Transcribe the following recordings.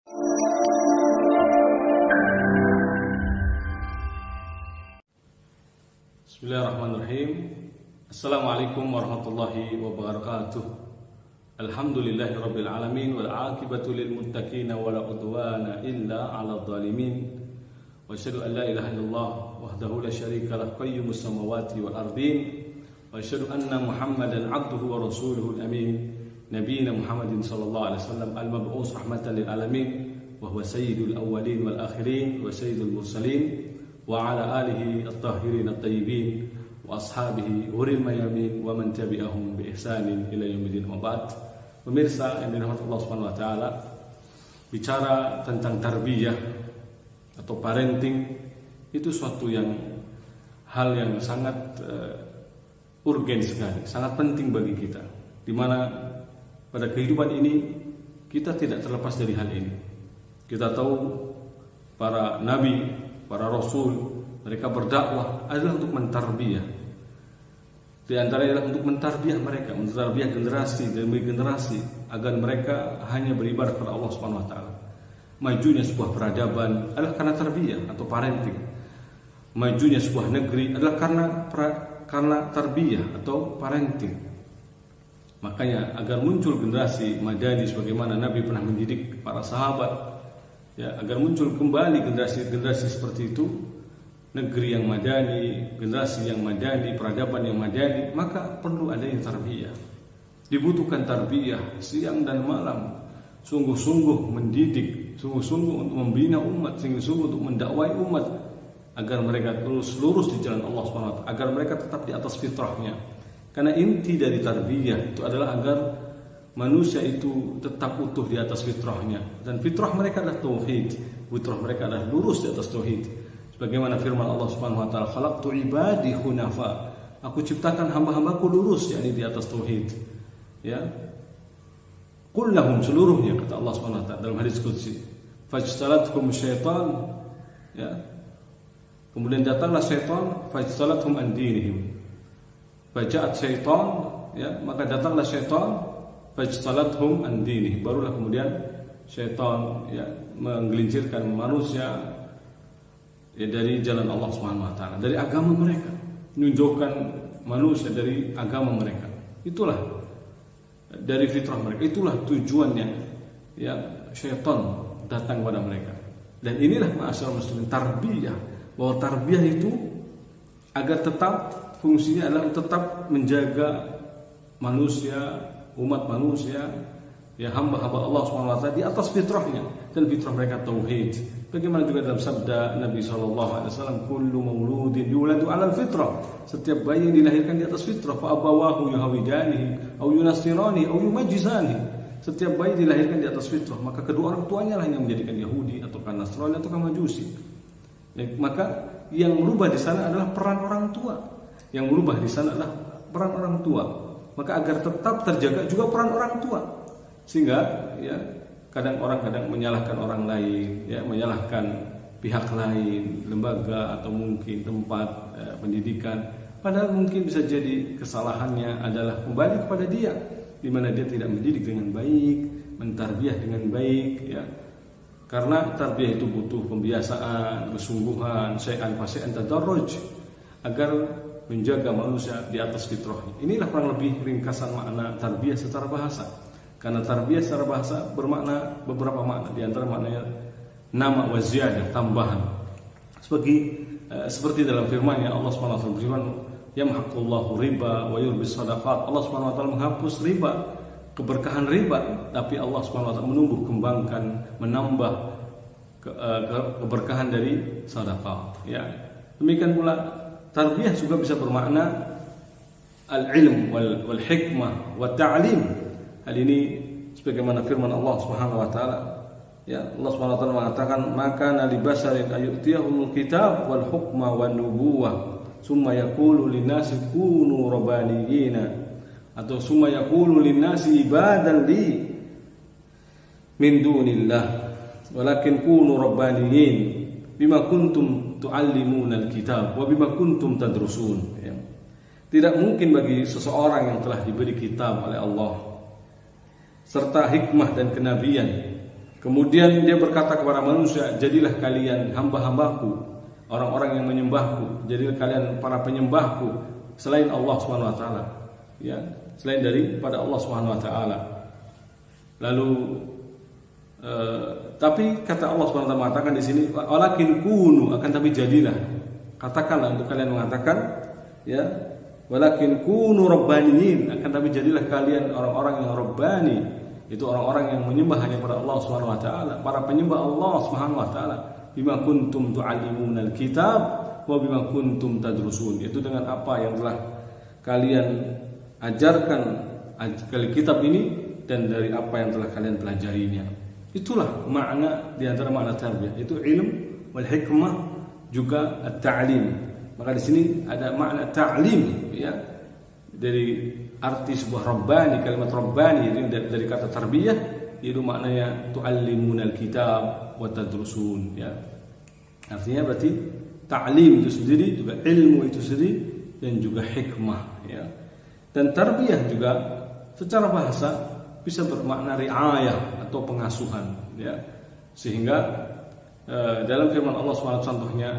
Bismillahirrahmanirrahim. Assalamualaikum warahmatullahi wabarakatuh. Alhamdulillahi rabbil alamin wal aqibatu lil muttaqin wala udwana illa 'alal zalimin. Wa asyhadu an la ilaha illallah wahdahu la syarika lah qayyumus samawati wal ardin. Wa asyhadu anna Muhammadan 'abduhu wa rasuluhul amin. Nabiyina Muhammadin sallallahu alaihi wasallam al-mab'us rahmatan lil alamin wa huwa sayyidul awwalin wal akhirin wa sayyidul mursalin. Wa ala alihi at-tahirin at-tayyibin wa ashabihi uril mayamin wa man tabi'ahum bi ihsanin ila yaumil wa ba'd. Pemirsa yang dirahmati Allah Subhanahu wa taala, bicara tentang tarbiyah atau parenting itu suatu hal yang sangat urgen sekali, sangat penting bagi kita, di mana pada kehidupan ini kita tidak terlepas dari hal ini. Kita tahu para nabi, para rasul, mereka berdakwah adalah untuk mentarbiyah. Di antaranya adalah untuk mentarbiyah mereka, mentarbiyah generasi demi generasi agar mereka hanya beribadah kepada Allah Subhanahu wa taala. Majunya sebuah peradaban adalah karena tarbiyah atau parenting. Majunya sebuah negeri adalah karena tarbiyah atau parenting. Makanya agar muncul generasi madani sebagaimana Nabi pernah mendidik para sahabat, ya, agar muncul kembali generasi seperti itu, negeri yang madani, generasi yang madani, peradaban yang madani, maka perlu adanya tarbiyah. Dibutuhkan tarbiyah siang dan malam, sungguh-sungguh mendidik, sungguh-sungguh untuk membina umat, sungguh-sungguh untuk mendakwai umat agar mereka terus lurus di jalan Allah SWT, agar mereka tetap di atas fitrahnya. Karena inti dari tarbiyah itu adalah agar manusia itu tetap utuh di atas fitrahnya, dan fitrah mereka adalah tauhid. Fitrah mereka adalah lurus di atas tauhid. Sebagaimana firman Allah Subhanahu wa taala, "Khalaqtu ibadi hunafa." Aku ciptakan hamba-hambaku lurus, yakni di atas tauhid. Ya. Qul lahum, seluruhnya, kata Allah Subhanahu wa taala dalam hadis qudsi. Fajtalatkum syaitan, ya. Kemudian datanglah syaitan, fajtalathum an dinihim. Faja'at syaitan, ya, maka datanglah syaitan fajtalathum an dinihi. Barulah kemudian syaitan, ya, menggelincirkan manusia, ya, dari jalan Allah Subhanahu wa taala, dari agama mereka, menunjukkan manusia dari agama mereka. Itulah dari fitrah mereka, itulah tujuannya, ya, syaitan datang kepada mereka. Dan inilah ma'asyiral muslimin tarbiyah, bahwa tarbiyah itu agar tetap fungsinya adalah tetap menjaga manusia, umat manusia, ya, hamba-hamba Allah SWT di atas fitrahnya, dan fitrah mereka tauhid. Bagaimana juga dalam sabda Nabi SAW, kullu mauludin yuladu 'alal fitrah. Setiap bayi yang dilahirkan di atas fitrah, fa abawahu yuhawidanihi aw yunasirani aw yumajjisani. Setiap bayi dilahirkan di atas fitrah, maka kedua orang tuanya lah yang menjadikan Yahudi atau Nasrani atau Majusi. Ya, maka yang merubah di sana adalah peran orang tua. Yang merubah di sana adalah peran orang tua. Maka agar tetap terjaga juga peran orang tua, sehingga, ya, kadang menyalahkan orang lain, ya, menyalahkan pihak lain, lembaga atau mungkin tempat pendidikan, padahal mungkin bisa jadi kesalahannya adalah kembali kepada dia, di mana dia tidak mendidik dengan baik, mentarbiyah dengan baik, ya. Karena tarbiyah itu butuh pembiasaan, kesungguhan, syai'an fa syai'an tadarruj, agar menjaga manusia di atas fitrahnya. Inilah kurang lebih ringkasan makna tarbiyah secara bahasa. Karena tarbiyah secara bahasa bermakna beberapa makna, di antara maknanya nama wa ziyadah, tambahan. Seperti dalam firman-Nya Allah Subhanahu wa taala berfirman, "Yamhaqullahu riba wa yurbis shadaqat." Allah Subhanahu wa taala menghapus riba, keberkahan riba, tapi Allah Subhanahu wa taala menumbuh kembangkan, menambah keberkahan dari sedekah, ya. Demikian pula tarbiyah juga bisa bermakna al-ilm wal hikmah wat ta'lim. Hal ini sebagaimana firman Allah Subhanahu wa taala, ya, Allah Subhanahu wa taala mengatakan, "Maka nali basarin ayutiyahul kitab wal hukma wan nubuwah, summa yaqulu linnasi kunu rabbaniyina," atau summa yaqulu linnasi ibadan li min dunillah walakin kunu rabbaniyin bima kuntum tu'allimuna alkitab wa bima kuntum tadrusun, ya. Tidak mungkin bagi seseorang yang telah diberi kitab oleh Allah serta hikmah dan kenabian Kemudian dia berkata kepada manusia, jadilah kalian hamba-hambaku, orang-orang yang menyembahku, jadilah kalian para penyembahku selain Allah Subhanahu wa taala, ya, selain daripada Allah Subhanahu wa taala. Lalu tapi kata Allah Subhanahu wa taala mengatakan di sini, walakin kunu, akan tapi jadilah, katakanlah untuk kalian mengatakan, ya, walakin kunu rabbaniyin, akan tapi jadilah kalian orang-orang yang rabbani, itu orang-orang yang menyembah hanya kepada Allah Subhanahu wa taala, para penyembah Allah Subhanahu wa taala. Bima kuntum tu'allimunal kitab wa bima kuntum tadrusun, itu dengan apa yang telah kalian ajarkan kitab ini dan dari apa yang telah kalian pelajarinya. Itulah makna di antara makna tarbiyah, itu ilm wal hikmah juga at-ta'lim. Maka di sini ada makna ta'lim, ya, dari arti sebuah rabbani, kalimat rabbani ini dari kata tarbiyah, itu maknanya tu'allimunal kitab wa tadrusun, ya. Artinya berarti ta'lim itu sendiri juga ilmu itu sendiri dan juga hikmah, ya. Dan tarbiyah juga secara bahasa bisa bermakna riayah atau pengasuhan, ya. Sehingga dalam firman Allah SWT, contohnya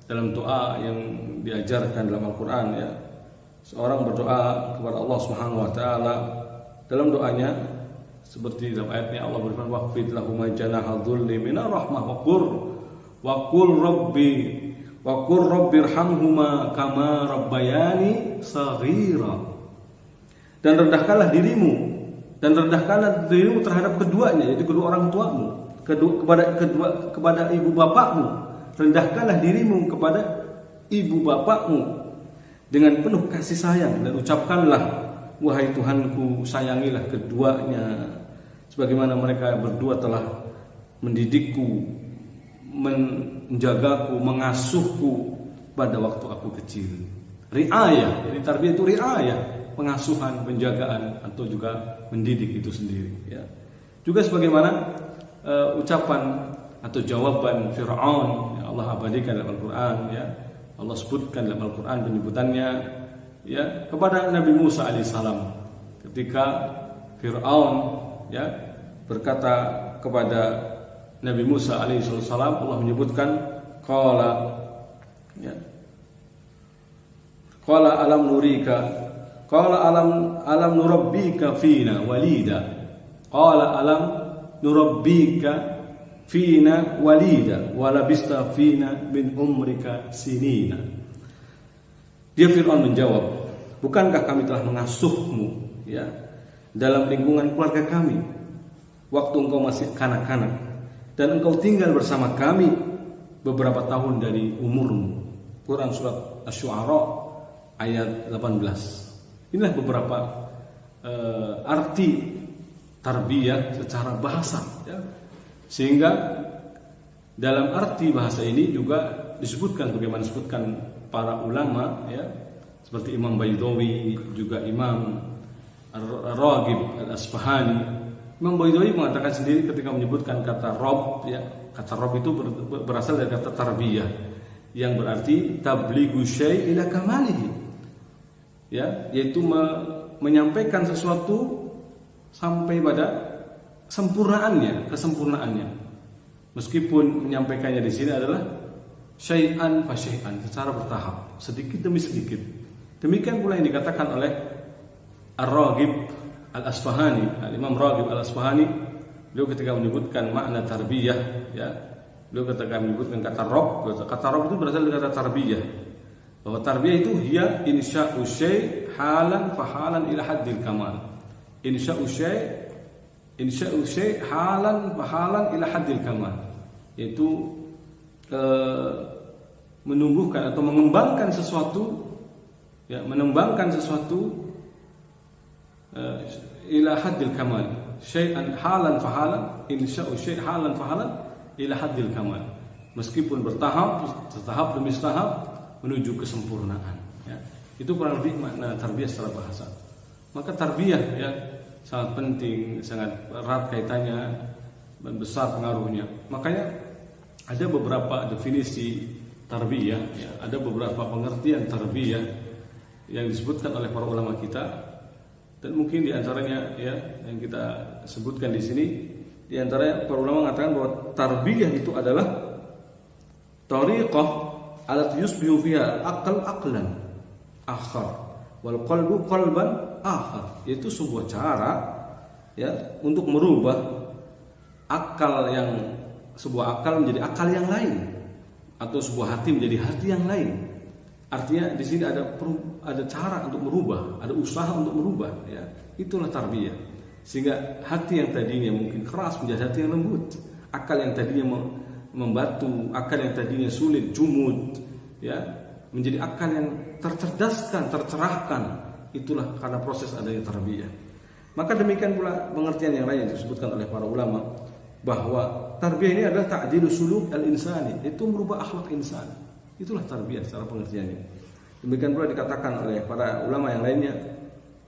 dalam doa yang diajarkan dalam Al-Qur'an, ya, seorang berdoa kepada Allah Subhanahu wa taala, dalam doanya seperti dalam ayatnya Allah berfirman, waqfid lahum janaha dhulli minar rahmah wa qul rabbirhamhuma kama rabbayani shaghira. Dan rendahkanlah dirimu terhadap keduanya, yaitu kedua orang tuamu, kepada ibu bapakmu. Rendahkanlah dirimu kepada ibu bapakmu dengan penuh kasih sayang, dan ucapkanlah, wahai Tuhanku, sayangilah keduanya sebagaimana mereka berdua telah mendidikku, menjagaku, mengasuhku pada waktu aku kecil. Riayah, jadi tarbiyah itu riayah, pengasuhan, penjagaan, atau juga mendidik itu sendiri, ya. Juga sebagaimana ucapan atau jawaban Fir'aun yang Allah abadikan dalam Al-Qur'an, ya. Allah sebutkan dalam Al-Qur'an penyebutannya, ya, kepada Nabi Musa alaihissalam ketika Fir'aun, ya, berkata kepada Nabi Musa alaihissalam, Allah menyebutkan qala, ya, qala alam nurika, qala alam nurabbika fina walida, qala alam nurabbika fina walida walabista fina min umrika sinina. Dia Fir'aun menjawab, bukankah kami telah mengasuhmu, ya, dalam lingkungan keluarga kami waktu engkau masih kanak-kanak, dan engkau tinggal bersama kami beberapa tahun dari umurmu. Quran surat Asy-Syu'ara ayat 18. Inilah beberapa arti tarbiyah secara bahasa, ya. Sehingga dalam arti bahasa ini juga disebutkan bagaimana disebutkan para ulama, ya, seperti Imam Baidawi, juga Imam Ar-Raghib Al-Asfahani. Imam Baidawi mengatakan sendiri ketika menyebutkan kata Rabb, ya, kata Rabb itu berasal dari kata tarbiyah yang berarti tablighu syai' ila kamalihi, ya, yaitu menyampaikan sesuatu sampai pada kesempurnaannya. Meskipun menyampaikannya di sini adalah syai'an fa syai'an, secara bertahap, sedikit demi sedikit. Demikian pula yang dikatakan oleh Ar-Raghib Al-Asfahani, Al-Imam Raghib Al-Asfahani, beliau ketika menyebutkan makna tarbiyah, ya, beliau ketika menyebutkan kata Rabb itu berasal dari kata tarbiyah, bahwa tarbiyah itu hiya insya'u syai' halan fa halan ila haddil kamal. Insya'u syai' halan fa halan ila haddil kamal, yaitu menumbuhkan atau mengembangkan sesuatu, ya, ila haddil kamal. Syai'an halan fa halan, insya'u syai' halan fa halan ila haddil kamal. Meskipun bertahap, setahap demi setahap menuju kesempurnaan, ya. Itu kurang lebih makna tarbiyah secara bahasa. Maka tarbiyah, ya, sangat penting, sangat erat kaitannya dan besar pengaruhnya. Makanya ada beberapa definisi tarbiyah, ya, ada beberapa pengertian tarbiyah yang disebutkan oleh para ulama kita, dan mungkin diantaranya, ya, yang kita sebutkan di sini Di antara para ulama mengatakan bahwa tarbiyah itu adalah tariqah alat yusbihu fiha aqal aqlan akhar wal qalbu qalban akhar. Itu sebuah cara ya untuk merubah sebuah akal menjadi akal yang lain, atau sebuah hati menjadi hati yang lain. Artinya di sini ada cara untuk merubah, ada usaha untuk merubah ya. Itulah tarbiyah. Sehingga hati yang tadinya mungkin keras menjadi hati yang lembut, akal yang tadinya membatu, akal yang tadinya sulit, jumud ya, menjadi akal yang tercerdaskan, tercerahkan. Itulah karena proses adanya tarbiyah. Maka demikian pula pengertian yang lain yang disebutkan oleh para ulama, bahwa tarbiyah ini adalah ta'dilu suluk al-insani, itu merubah akhlak insan. Itulah tarbiyah secara pengertiannya. Demikian pula dikatakan oleh para ulama yang lainnya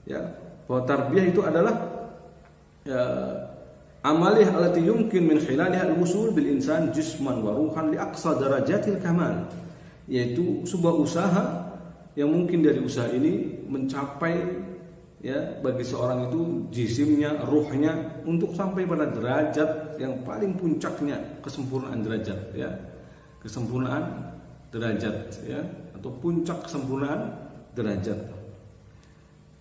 ya, bahwa tarbiyah itu adalah amalih allati yumkin min khilaliha al-wusul bil insan jisman wa ruhan li aqsa darajatil kamal, yaitu sebuah usaha yang mungkin dari usaha ini mencapai ya bagi seorang itu jisimnya, ruhnya, untuk sampai pada derajat yang paling puncaknya, kesempurnaan derajat ya, kesempurnaan derajat ya, atau puncak kesempurnaan derajat.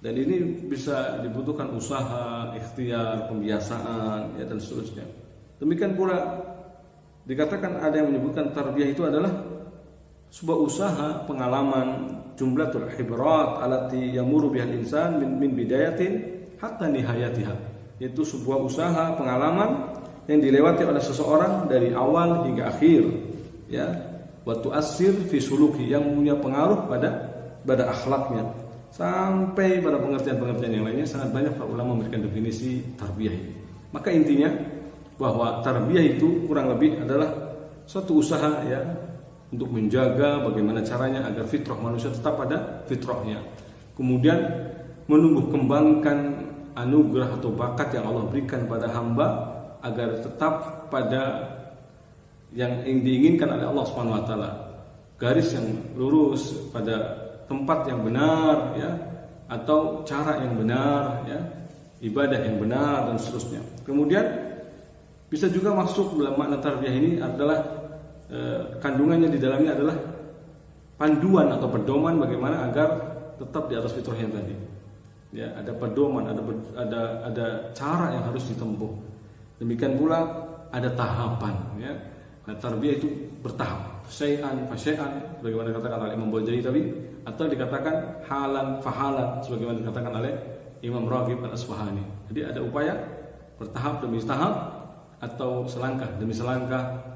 Dan ini bisa dibutuhkan usaha, ikhtiar, pembiasaan ya, dan seterusnya. Demikian pula dikatakan ada yang menyebutkan tarbiyah itu adalah sebuah usaha, pengalaman, jumlatul hibrat alati yamuru bihal insan min bidayatin hatta nihayatiha. Itu sebuah usaha, pengalaman yang dilewati oleh seseorang dari awal hingga akhir ya, wa tu'assir fi suluki, yang punya pengaruh pada akhlaknya, sampai pada pengertian-pengertian yang lainnya. Sangat banyak para ulama memberikan definisi tarbiyah ini. Maka intinya bahwa tarbiyah itu kurang lebih adalah suatu usaha ya, untuk menjaga bagaimana caranya agar fitrah manusia tetap pada fitrahnya, kemudian menumbuh kembangkan anugerah atau bakat yang Allah berikan pada hamba agar tetap pada yang diinginkan oleh Allah Subhanahu wa taala, garis yang lurus, pada tempat yang benar ya, atau cara yang benar ya, ibadah yang benar dan seterusnya. Kemudian bisa juga masuk dalam makna tarbiyah ini adalah kandungannya di dalamnya adalah panduan atau pedoman bagaimana agar tetap di atas fitrahnya tadi. Ya, ada pedoman, ada cara yang harus ditempuh. Demikian pula ada tahapan ya. Nah, tarbiyah itu bertahap. Syai'an fa syai'an sebagaimana dikatakan oleh Imam Bajali tadi, atau dikatakan halan fa halan sebagaimana dikatakan oleh Imam Raghib Al-Asfahani. Jadi ada upaya bertahap demi tahap, atau selangkah demi selangkah,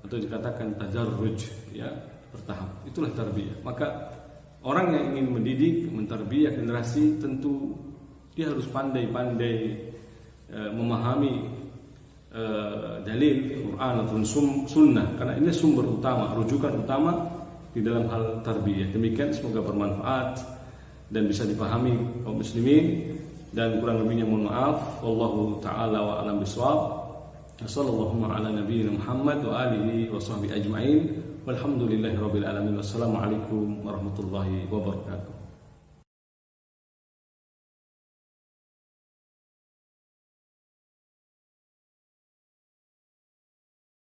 atau dikatakan tadarruj ya, bertahap. Itulah tarbiyah. Maka orang yang ingin mendidik, mentarbiyah generasi, tentu dia harus pandai-pandai memahami dalil Quran atau sunnah, karena ini sumber utama, rujukan utama di dalam hal tarbiyah. Demikian, semoga bermanfaat dan bisa dipahami kaum muslimin, dan kurang lebihnya mohon maaf. Wallahu taala wa alam bisawab. Sallallahu ala nabiyyina Muhammad wa alihi wa sahbihi ajma'in. Walhamdulillahirabbil alamin. Wassalamualaikum warahmatullahi wabarakatuh.